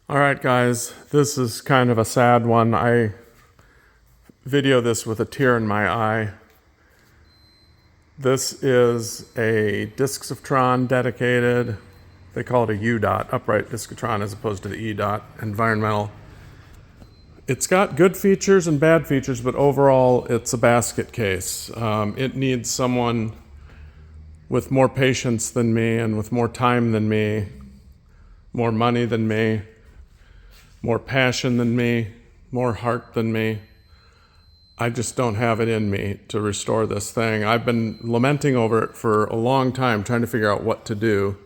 All right, guys, this is kind of a sad one. I video this with a tear in my eye. This is a Discs of Tron dedicated, they call it a UDOT, upright disc of Tron, as opposed to the EDOT, environmental. It's got good features and bad features, but overall it's a basket case. It needs someone with more patience than me and with more time than me, more money than me, more passion than me, more heart than me. I just don't have it in me to restore this thing. I've been lamenting over it for a long time, trying to figure out what to do.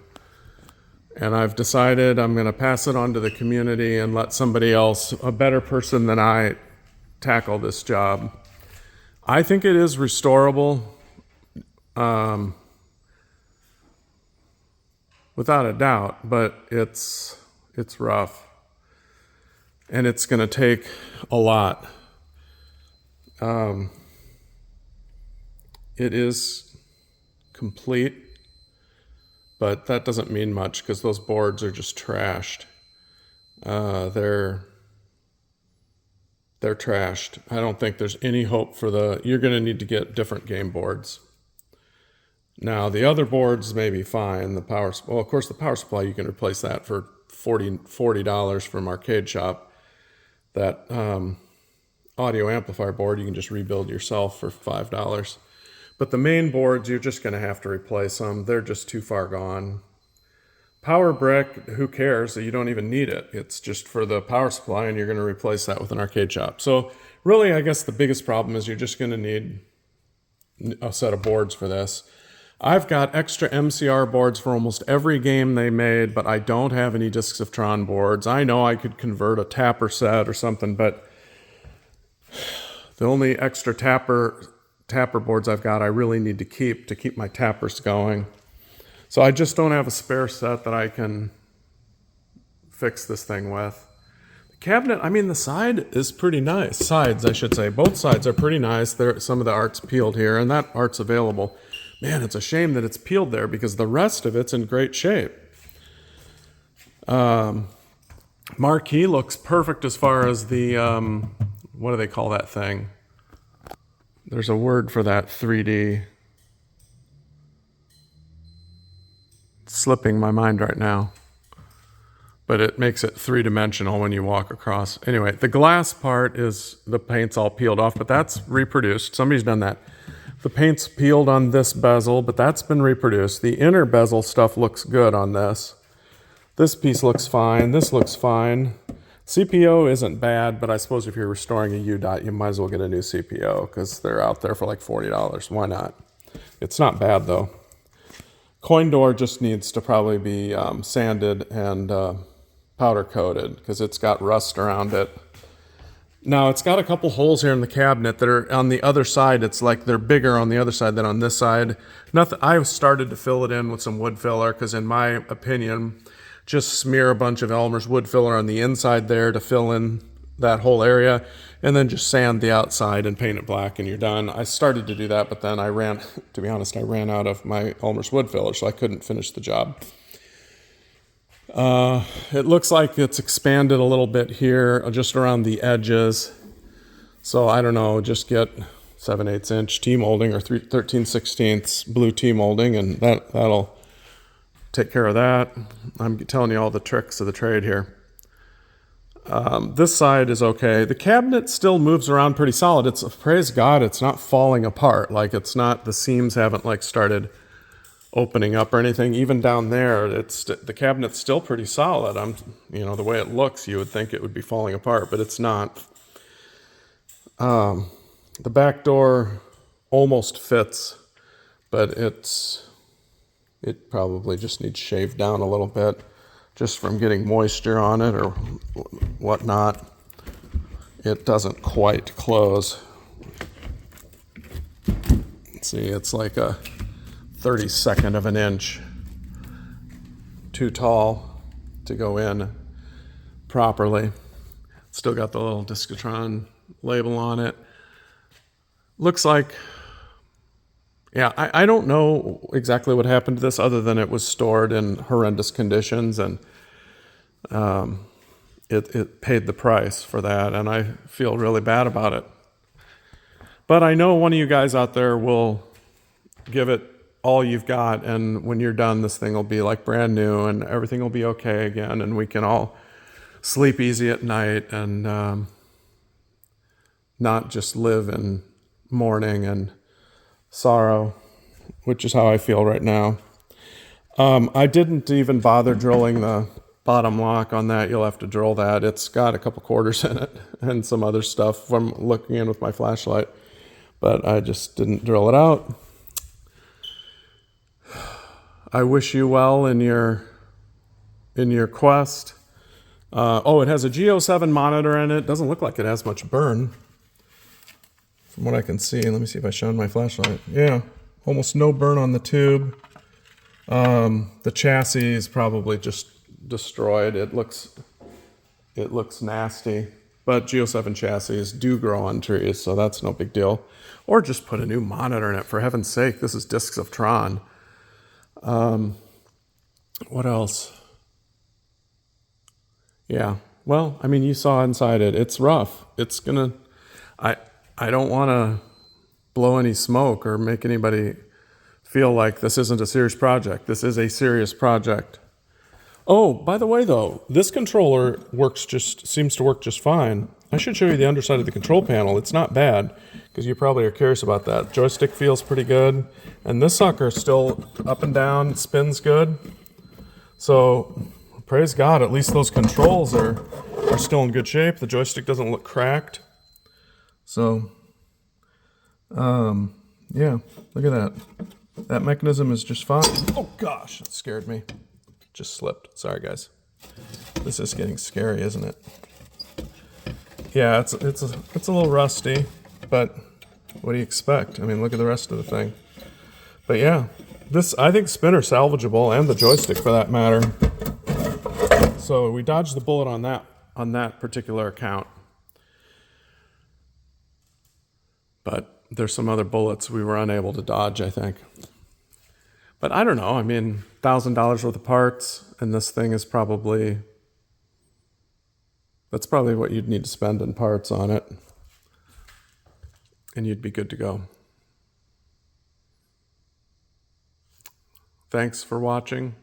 And I've decided I'm going to pass it on to the community and let somebody else, a better person than I, tackle this job. I think it is restorable, without a doubt, but it's rough. And it's going to take a lot. It is complete, but that doesn't mean much because those boards are just trashed. They're trashed. I don't think there's any hope for you're going to need to get different game boards. Now, the other boards may be fine. Of course, the power supply, you can replace that for $40 from Arcade Shop. That audio amplifier board you can just rebuild yourself for $5. But the main boards, you're just going to have to replace them. They're just too far gone. Power brick, who cares? You don't even need it. It's just for the power supply, and you're going to replace that with an Arcade Shop. So really, I guess the biggest problem is you're just going to need a set of boards for this. I've got extra MCR boards for almost every game they made, but I don't have any Discs of Tron boards. I know I could convert a tapper set or something, but the only extra tapper boards I've got I really need to keep my tappers going. So I just don't have a spare set that I can fix this thing with. The cabinet, the side is pretty nice. Sides, I should say. Both sides are pretty nice. Some of the art's peeled here, and that art's available. Man, it's a shame that it's peeled there because the rest of it's in great shape. Marquee looks perfect as far as the, what do they call that thing? There's a word for that 3D. It's slipping my mind right now. But it makes it three-dimensional when you walk across. Anyway, the glass part the paint's all peeled off, but that's reproduced. Somebody's done that. The paint's peeled on this bezel, but that's been reproduced. The inner bezel stuff looks good on this. This piece looks fine. This looks fine. CPO isn't bad, but I suppose if you're restoring a UDOT, you might as well get a new CPO because they're out there for like $40. Why not? It's not bad, though. Coin door just needs to probably be sanded and powder coated because it's got rust around it. Now, it's got a couple holes here in the cabinet that are on the other side. It's like they're bigger on the other side than on this side. I've started to fill it in with some wood filler because, in my opinion, just smear a bunch of Elmer's wood filler on the inside there to fill in that whole area, and then just sand the outside and paint it black, and you're done. I started to do that, but then I ran out of my Elmer's wood filler, so I couldn't finish the job. It looks like it's expanded a little bit here, just around the edges. So I don't know, just get 7/8 inch T-molding or 13/16 blue T-molding, and that'll take care of that. I'm telling you all the tricks of the trade here. This side is okay. The cabinet still moves around pretty solid. Praise God, it's not falling apart. Like the seams haven't started opening up or anything. Even down there, the cabinet's still pretty solid. The way it looks, you would think it would be falling apart, but it's not. The back door almost fits, but it probably just needs shaved down a little bit, just from getting moisture on it or whatnot. It doesn't quite close. See, it's like a 32nd of an inch too tall to go in properly. Still got the little Disc of Tron label on it. Looks like, I don't know exactly what happened to this other than it was stored in horrendous conditions, and it paid the price for that, and I feel really bad about it. But I know one of you guys out there will give it all you've got, and when you're done, this thing will be like brand new, and everything will be okay again, and we can all sleep easy at night and not just live in mourning and sorrow, which is how I feel right now. I didn't even bother drilling the bottom lock on that. You'll have to drill that. It's got a couple quarters in it and some other stuff from looking in with my flashlight, but I just didn't drill it out. I wish you well in your quest. It has a G07 monitor in it. Doesn't look like it has much burn from what I can see. Let me see if I shine my flashlight. Yeah, almost no burn on the tube. The chassis is probably just destroyed. It looks nasty, but G07 chassis do grow on trees, so that's no big deal. Or just put a new monitor in it, for heaven's sake. This is discs of Tron. What else? Yeah, well, I mean, you saw inside it. It's rough. It's gonna, I don't want to blow any smoke or make anybody feel like this isn't a serious project. This is a serious project. Oh, by the way, though, this controller seems to work just fine. I should show you the underside of the control panel. It's not bad, because you probably are curious about that. Joystick feels pretty good, and this sucker still up and down, spins good. So, praise God, at least those controls are still in good shape. The joystick doesn't look cracked. So, yeah, look at that. That mechanism is just fine. Oh gosh, it scared me. Just slipped. Sorry, guys. This is getting scary, isn't it? Yeah, it's a little rusty, but what do you expect? I mean, look at the rest of the thing. But yeah, I think spinner salvageable, and the joystick for that matter. So we dodged the bullet on that particular account. But there's some other bullets we were unable to dodge, I think. But I don't know. I mean, $1,000 worth of parts, and this thing is that's probably what you'd need to spend in parts on it. And you'd be good to go. Thanks for watching.